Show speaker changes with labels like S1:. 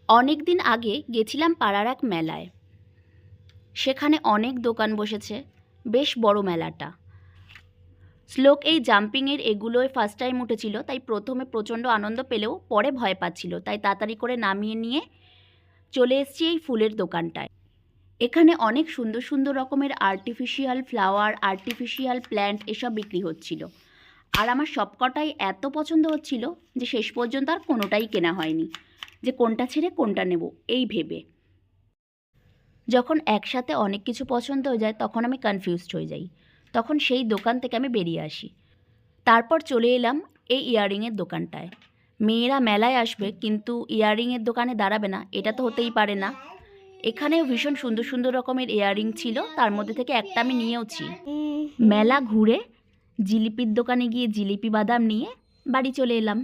S1: অনেক দিন আগে গেছিলাম পাড়ার এক মেলায়। সেখানে অনেক দোকান বসেছে, বেশ বড় মেলাটা। শ্লোক এই জাম্পিংয়ের এগুলোয় ফার্স্ট টাইম উঠেছিল, তাই প্রথমে প্রচণ্ড আনন্দ পেলেও পরে ভয় পাচ্ছিল, তাই তাড়াতাড়ি করে নামিয়ে নিয়ে চলে এসেছি এই ফুলের দোকানটায়। এখানে অনেক সুন্দর সুন্দর রকমের আর্টিফিশিয়াল ফ্লাওয়ার, আর্টিফিশিয়াল প্ল্যান্ট এসব বিক্রি হচ্ছিল। আর আমার সবকটাই এত পছন্দ হচ্ছিল যে শেষ পর্যন্ত আর কোনোটাই কেনা হয়নি, যে কোনটা ছেড়ে কোনটা নেব এই ভেবে। যখন একসাথে অনেক কিছু পছন্দ হয়ে যায় তখন আমি কনফিউজড হয়ে যাই, তখন সেই দোকান থেকে আমি বেরিয়ে আসি। তারপর চলে এলাম এই ইয়াররিংয়ের দোকানটায়। মেয়েরা মেলায় আসবে কিন্তু ইয়াররিংয়ের দোকানে দাঁড়াবে না, এটা তো হতেই পারে না। এখানেও ভীষণ সুন্দর সুন্দর রকমের ইয়াররিং ছিল, তার মধ্যে থেকে একটা আমি নিয়েওছি। মেলা ঘুরে জিলিপির দোকানে গিয়ে জিলিপি বাদাম নিয়ে বাড়ি চলে এলাম।